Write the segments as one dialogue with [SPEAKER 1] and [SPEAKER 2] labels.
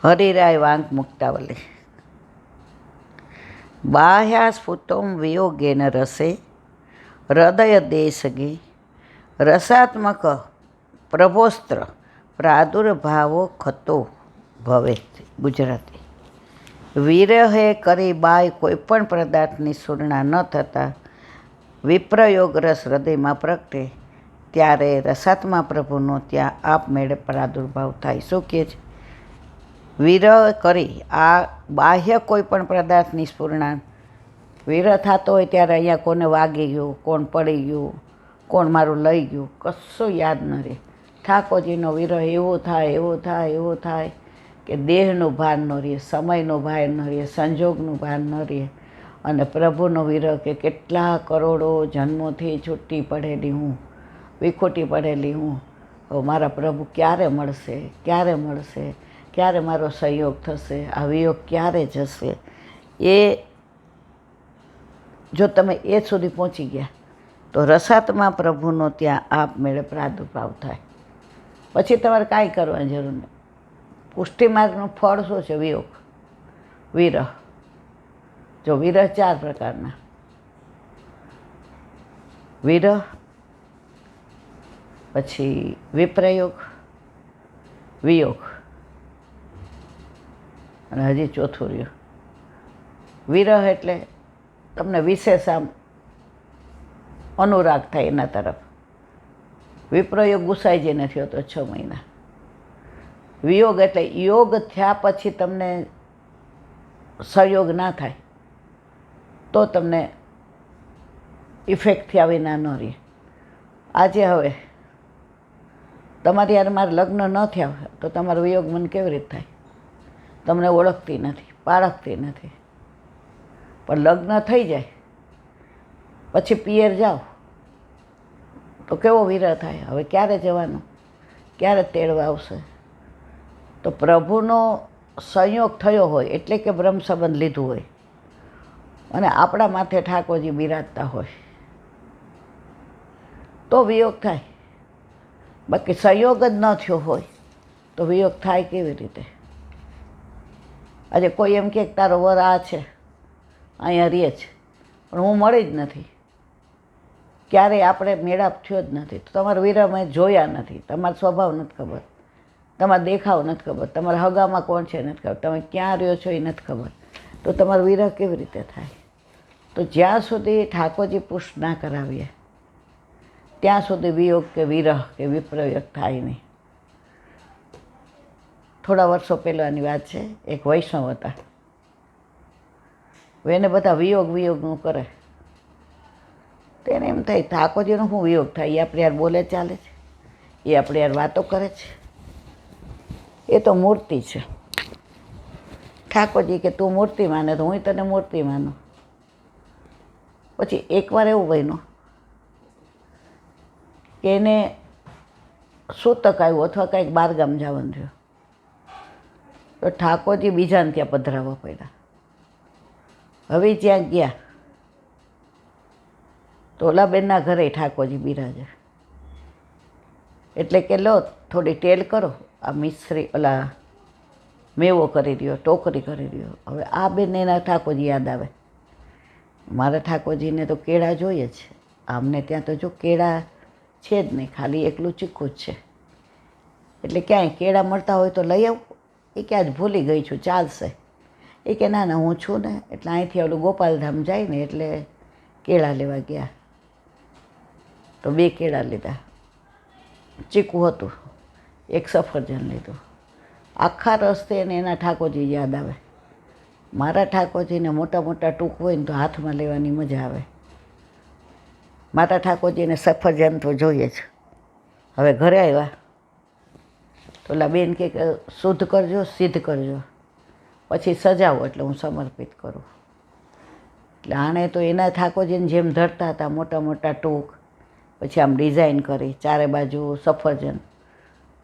[SPEAKER 1] હરિરાય વાંક મુક્તાવલી બાહ્યાસ્ફુતોમ વિયોગેન રસે હૃદય દેશગી રસાત્મક પ્રભોસ્ત્ર પ્રાદુર્ભાવો ખતો ભવેત. ગુજરાતી. વિરહે કરી બાય કોઈપણ પદાર્થની સુરણા ન થતાં વિપ્રયોગ રસ હૃદયમાં પ્રગટે ત્યારે રસાત્મા પ્રભુનો ત્યાં આપમેળે પ્રાદુર્ભાવ થાય. શું કહે છે? વિરહ કરી આ બાહ્ય કોઈ પણ પદાર્થની સ્ફુરણા, વિરહ થતો હોય ત્યારે અહીંયા કોને વાગી ગયું, કોણ પડી ગયું, કોણ મારું લઈ ગયું, કશું યાદ ન રહે. ઠાકોરજીનો વિરહ એવો થાય કે દેહનું ભાન ન રહે, સમયનું ભાન ન રહે, સંજોગનું ભાન ન રહે. અને પ્રભુનો વિરહ કે કેટલા કરોડો જન્મોથી છૂટી પડેલી હું, વિખૂટી પડેલી હું, મારા પ્રભુ ક્યારે મળશે, ક્યારે મારો સંયોગ થશે, આ વિયોગ ક્યારે જશે. એ જો તમે એ સુધી પહોંચી ગયા તો રસાત્મા પ્રભુનો ત્યાં આપમેળે પ્રાદુર્ભાવ થાય. પછી તમારે કાંઈ કરવાની જરૂર નહીં. પુષ્ટિ માર્ગનું ફળ શું છે? વિયોગ, વિરહ. જો વિરહ 4 પ્રકારના: વિરહ, પછી વિપ્રયોગ, વિયોગ, અને હજી ચોથું રહ્યું વિરહ. એટલે તમને વિશેષ આમ અનુરાગ થાય એના તરફ. વિપ્રયોગ ગુસાઈ જે નથી હોતો 6 મહિના. વિયોગ એટલે યોગ થયા પછી તમને સહયોગ ના થાય તો તમને ઇફેક્ટ થયા વિના ન રહે. આજે હવે તમારી યાર મારે લગ્ન ન થયા હોય તો તમારો વિયોગ મને કેવી રીતે થાય? તમને ઓળખતી નથી, પારખતી નથી. પણ લગ્ન થઈ જાય પછી પિયર જાઓ તો કેવો વિરહ થાય. હવે ક્યારે જવાનું, ક્યારે તેડવા આવશે? તો પ્રભુનો સંયોગ થયો હોય એટલે કે બ્રહ્મ સંબંધ લીધું હોય અને આપણા માથે ઠાકોરજી બિરાજતા હોય તો વિયોગ થાય. બાકી સંયોગ જ ન થયો હોય તો વિયોગ થાય કેવી રીતે? આજે કોઈ એમ કહે તારો વર આ છે, અહીંયા રહે છે, પણ હું મળી જ નથી, ક્યારેય આપણે મેળાપ થયો જ નથી, તો તમારા વિરહ મેં જોયા નથી, તમારો સ્વભાવ નથી ખબર, તમારો દેખાવ નથી ખબર, તમારા હગામાં કોણ છે નથી ખબર, તમે ક્યાં રહ્યો છો એ નથી ખબર, તો તમારો વિરહ કેવી રીતે થાય? તો જ્યાં સુધી ઠાકોરજી પુષ્ટ ના કરાવીએ ત્યાં સુધી વિયોગ કે વિરહ કે વિપ્રયોગ થાય નહીં. થોડા વર્ષો પહેલાંની વાત છે. એક વૈષ્ણવ હતા, એને બધા વિયોગનું કરે. તો એને એમ થાય ઠાકોરજીનો શું વિયોગ થાય? એ આપણે યાર બોલે ચાલે છે, એ આપણે યાર વાતો કરે છે, એ તો મૂર્તિ છે. ઠાકોરજી કે તું મૂર્તિ માને તો હું તને મૂર્તિ માનું. પછી એકવાર એવું બન્યું કે એને સૂતક આવ્યું અથવા કાંઈક બહારગામ જવાનું થયું તો ઠાકોરજી બીજાને ત્યાં પધરાવવા પડ્યા. હવે જ્યાં ગયા તો ઓલા બેનના ઘરે ઠાકોરજી બિરાજે. એટલે કે લો થોડી ટેલ કરો, આ મિશ્રી ઓલા મેવો કરી રહ્યો, ટોકરી કરી રહ્યો. હવે આ બેન એના ઠાકોરજી યાદ આવે, મારા ઠાકોરજીને તો કેળા જોઈએ છે, આમને ત્યાં તો જો કેળા છે જ નહીં, ખાલી એકલું ચીકુ જ છે. એટલે ક્યાંય કેળા મળતા હોય તો લઈ આવું. એ કે આજ ભૂલી ગઈ છું, ચાલશે. એ કે ના હું છું ને. એટલે અહીંથી ઓલું ગોપાલધામ જાય ને એટલે કેળા લેવા ગયા તો 2 કેળા લીધા, ચીકુ હતું, એક સફરજન લીધું. આખા રસ્તે એને એના ઠાકોરજી યાદ આવે. મારા ઠાકોરજીને મોટા મોટા ટૂંક હોય ને તો હાથમાં લેવાની મજા આવે. મારા ઠાકોરજીને સફરજન તો જોઈએ જ. હવે ઘરે આવ્યા તો ઓલા બેન કે શુદ્ધ કરજો, સિદ્ધ કરજો, પછી સજાવો એટલે હું સમર્પિત કરું. એટલે આણે તો એના ઠાકોરજીને જેમ ધરતા હતા મોટા મોટા ટૂંક, પછી આમ ડિઝાઇન કરી, ચારે બાજુ સફરજન,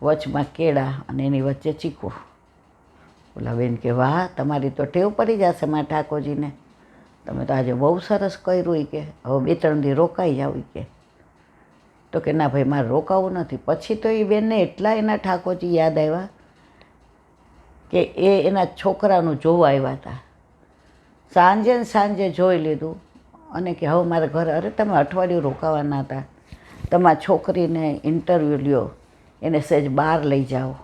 [SPEAKER 1] વચમાં કેળા અને એની વચ્ચે ચીકુ. ઓલા બેન કે વાહ, તમારી તો ટેવ પડી જશે મારા ઠાકોરજીને, તમે તો આજે બહુ સરસ કર્યું. કે હવે 2-3 દી રોકાઈ જાવ. કે તો કે ના ભાઈ મારે રોકાવું નથી. પછી તો એ બેનને એટલા એના ઠાકોરજી યાદ આવ્યા કે એ એના છોકરાનું જોવા આવ્યા હતા. સાંજે ને સાંજે જોઈ લીધું અને કે હવે મારા ઘરે, અરે તમે અઠવાડિયું રોકાવાના હતા, તમારા છોકરીને ઇન્ટરવ્યૂ લ્યો, એને સહેજ બહાર લઈ જાઓ,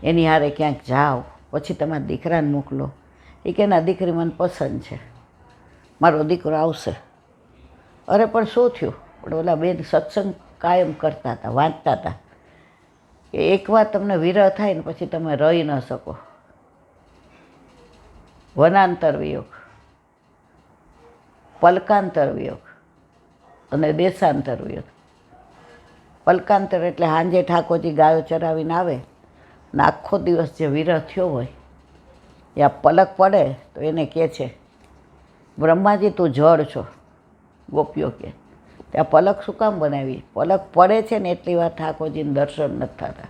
[SPEAKER 1] એની હારે ક્યાંક જાઓ, પછી તમારા દીકરાને મોકલો. એ કે એના દીકરી મને પસંદ છે, મારો દીકરો આવશે. અરે પણ શું થયું? પણ ઓલા બેન સત્સંગ કાયમ કરતા હતા, વાંચતા હતા કે એકવાર તમને વિરહ થાય ને પછી તમે રહી ન શકો. વનાંતર વિયોગ, પલકાંતર વિયોગ અને દેશાંતર વિયોગ. પલકાંતર એટલે સાંજે ઠાકોરજી ગાયો ચરાવીને આવે ને આખો દિવસ જે વિરહ થયો હોય એ આ પલક પડે તો એને કહે છે, બ્રહ્માજી તું જળ છો. ગોપીઓ કે ત્યાં પલક શું કામ બનાવી? પલક પડે છે ને એટલી વાર ઠાકોરજીને દર્શન નથી થતા.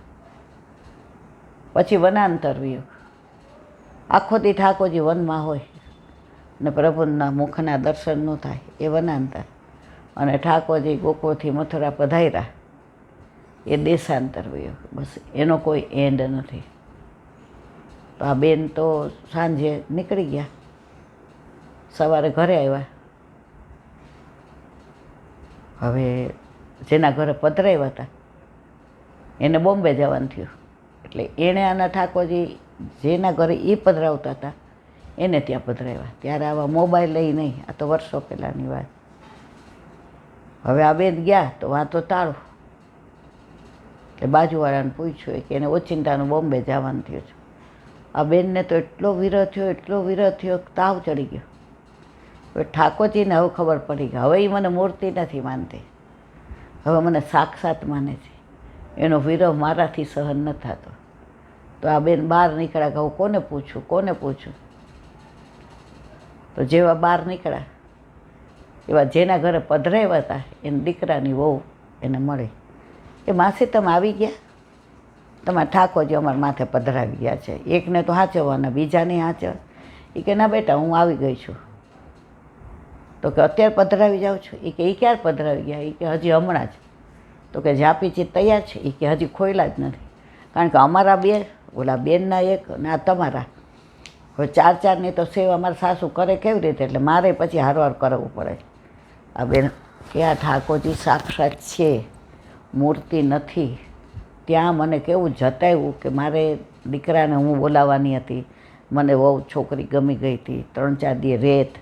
[SPEAKER 1] પછી વનાંતર વિયોગ, આખો દી ઠાકોરજી વનમાં હોય ને પ્રભુના મુખના દર્શન ન થાય, એ વનાંતર. અને ઠાકોરજી ગોકુળથી મથુરા પધાર્યા, એ દેશાંતર વિયોગ. બસ એનો કોઈ એન્ડ નથી. તો આ બેન તો સાંજે નીકળી ગયા, સવારે ઘરે આવ્યા. હવે જેના ઘરે પધરાવ્યા હતા એને બોમ્બે જવાનું થયું, એટલે એણે આના ઠાકોરજી જેના ઘરે એ પધરાવતા હતા એને ત્યાં પધરાવ્યા. ત્યારે આવા મોબાઈલ લઈ નહીં, આ તો વર્ષો પહેલાંની વાત. હવે આ બેન ગયા તો વાંધો તાળું, એટલે બાજુવાળાને પૂછ્યું કે એને ઓચિંતાનું બોમ્બે જવાનું થયું છે. આ બેનને તો એટલો વિરહ થયો, એટલો વિરહ થયો, તાવ ચડી ગયો. હવે ઠાકોરજીને હવે ખબર પડી ગઈ, હવે એ મને મૂર્તિ નથી માનતી, હવે મને સાક્ષાત માને છે, એનો વિરહ મારાથી સહન ન થતો. તો આ બેન બહાર નીકળ્યા કે હું કોને પૂછું, કોને પૂછું? તો જેવા બહાર નીકળ્યા એવા જેના ઘરે પધરાવ્યા હતા એના દીકરાની વહુ એને મળી. એ માસી તમે આવી ગયા? તમારા ઠાકોરજી અમારા માથે પધરાવી ગયા છે, એકને તો હાચવવાના, બીજાને હાચવ. એ કે ના બેટા હું આવી ગઈ છું. તો કે અત્યારે પધરાવી જાઉં છું? એ કે એ ક્યારે પધરાવી ગયા? એ કે હજી હમણાં જ. તો કે જાપીચી તૈયાર છે? એ કે હજી ખોયલા જ નથી, કારણ કે અમારા બે, ઓલા બેનના એક ને આ તમારા, હવે ચાર ચારની તો સેવા અમારા સાસુ કરે કેવી રીતે? એટલે મારે પછી હારવાર કરવું પડે. આ બેન કે આ ઠાકોરજી સાક્ષાત છે, મૂર્તિ નથી. ત્યાં મને કેવું જતાવ્યું કે મારે દીકરાને હું બોલાવવાની હતી, મને બહુ છોકરી ગમી ગઈ હતી, 3-4 દી રેત,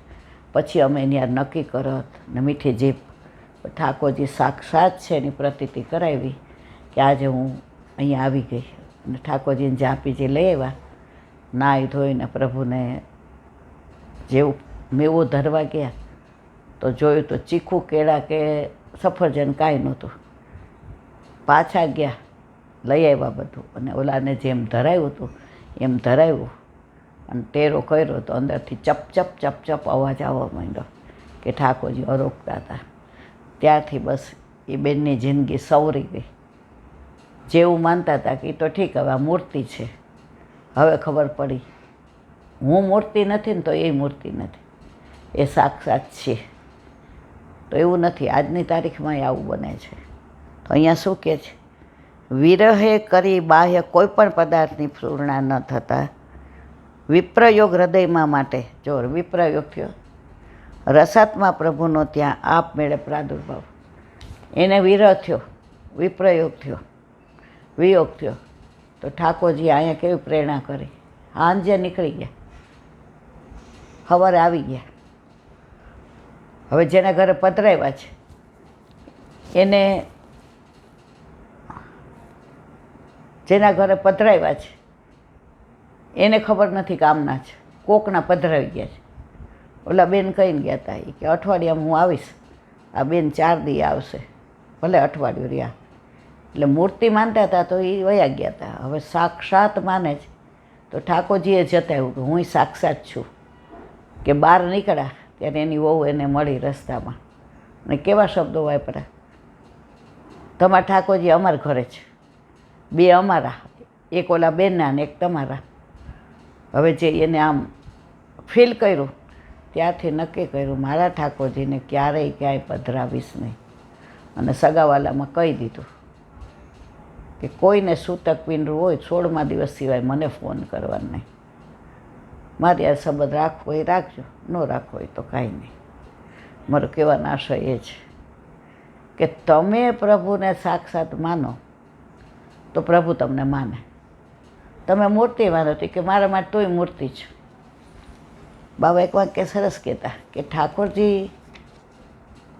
[SPEAKER 1] પછી અમે એની યાર નક્કી કરત ને મીઠી જીભ. ઠાકોરજી સાક્ષાત છે એની પ્રતીતિ કરાવી કે આજે હું અહીંયા આવી ગઈ. અને ઠાકોરજીને જાપીજી લઈ આવ્યા, નાહી ધોઈને પ્રભુને જેવું મેવો ધરવા ગયા તો જોયું તો ચીખું, કેળા કે સફરજન કાંઈ નહોતું. પાછા ગયા, લઈ આવ્યા બધું, અને ઓલાને જેમ ધરાવ્યું હતું એમ ધરાવ્યું અને ટેરો કર્યો તો અંદરથી ચપ ચપ ચપ ચપ અવાજ આવવા માંડ્યો કે ઠાકોરજી અરોગતા હતા. ત્યારથી બસ એ બેનની જિંદગી સવરી ગઈ. જેવું માનતા હતા કે એ તો ઠીક, હવે આ મૂર્તિ છે. હવે ખબર પડી હું મૂર્તિ નથી ને તો એ મૂર્તિ નથી, એ સાક્ષાત છે. તો એવું નથી, આજની તારીખમાં આવું બને છે. તો અહીંયા શું કહે છે? વિરહે કરી બાહ્ય કોઈ પણ પદાર્થની પૂર્ણા ન થતા વિપ્રયોગ હૃદયમાં માટે. જો વિપ્રયોગ થયો, રસાત્મા પ્રભુનો ત્યાં આપમેળે પ્રાદુર્ભાવ. એને વિરહ થયો, વિપ્રયોગ થયો, વિયોગ થયો, તો ઠાકોરજી અહીંયા કેવી પ્રેરણા કરી. સાંજે નીકળી ગયા, સવારે આવી ગયા. હવે જેના ઘરે પધરાવ્યા છે એને, જેના ઘરે પધરાવ્યા છે એને ખબર નથી કે આમના છે, કોકના પધરાવી ગયા છે. ઓલા બેન કહીને ગયા હતા એ કે અઠવાડિયામાં હું આવીશ, આ બેન 4 દી આવશે, ભલે અઠવાડિયું રહ્યા. એટલે મૂર્તિ માનતા હતા તો એ વયા ગયા હતા. હવે સાક્ષાત માને છે તો ઠાકોરજીએ જતાવ્યું કે હું સાક્ષાત છું. કે બહાર નીકળ્યા ત્યારે એની વહુ એને મળી રસ્તામાં, અને કેવા શબ્દો વાપર્યા, તમારા ઠાકોરજી અમારા ઘરે છે, 2 અમારા, એક ઓલા બેનના ને એક તમારા. હવે જે એને આમ ફીલ કર્યું ત્યારથી નક્કી કર્યું મારા ઠાકોરજીને ક્યારેય ક્યાંય પધરાવીશ નહીં. અને સગાવાલામાં કહી દીધું કે કોઈને સૂતક પિંડરું હોય 16મા દિવસ સિવાય મને ફોન કરવાનો નહીં. મારી આ સંબંધ રાખવો હોય રાખજો, ન રાખવો હોય તો કાંઈ નહીં. મારો કહેવાનો આશય એ છે કે તમે પ્રભુને સાક્ષાત માનો તો પ્રભુ તમને માને. તમે મૂર્તિ માનો કે મારા માટે તોય મૂર્તિ છે. બાબા એક વાક્ય સરસ કહેતા કે ઠાકોરજી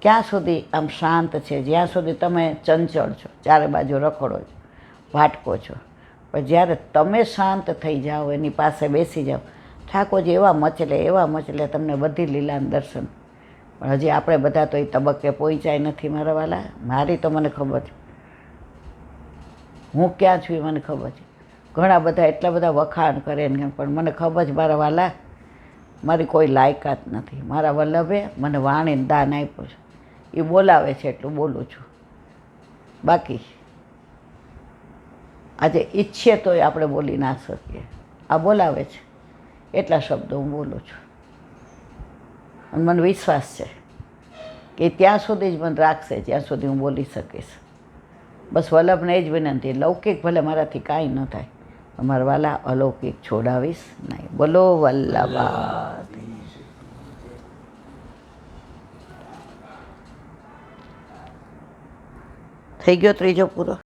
[SPEAKER 1] ક્યાં સુધી આમ શાંત છે, જ્યાં સુધી તમે ચંચળ છો, ચારે બાજુ રખડો છો, ભાટકો છો. પણ જ્યારે તમે શાંત થઈ જાઓ, એની પાસે બેસી જાઓ, ઠાકોરજી એવા મચલે તમને બધી લીલાના દર્શન. પણ હજી આપણે બધા તો એ તબક્કે પહોંચાય નથી મારા વાલા. મારી તો મને ખબર છે, હું ક્યાં છું એ મને ખબર છે. ઘણા બધા એટલા બધા વખાણ કરે ને, પણ મને ખબર છે મારા વાલા મારી કોઈ લાયકાત નથી. મારા વલ્લભે મને વાણીને દાન આપ્યું છે, એ બોલાવે છે એટલું બોલું છું. બાકી આજે ઈચ્છીએ તોય આપણે બોલી ના શકીએ. આ બોલાવે છે એટલા શબ્દો હું બોલું છું. અને મને વિશ્વાસ છે કે ત્યાં સુધી જ મને રાખશે જ્યાં સુધી હું બોલી શકીશ. બસ વલ્લભને એ જ વિનંતી, લૌકિક ભલે મારાથી કાંઈ ન થાય, અમારા વાલા અલૌકિક છોડાવીશ નહીં. બોલો વલ્લભા. થઈ ગયો ત્રીજો પૂરો.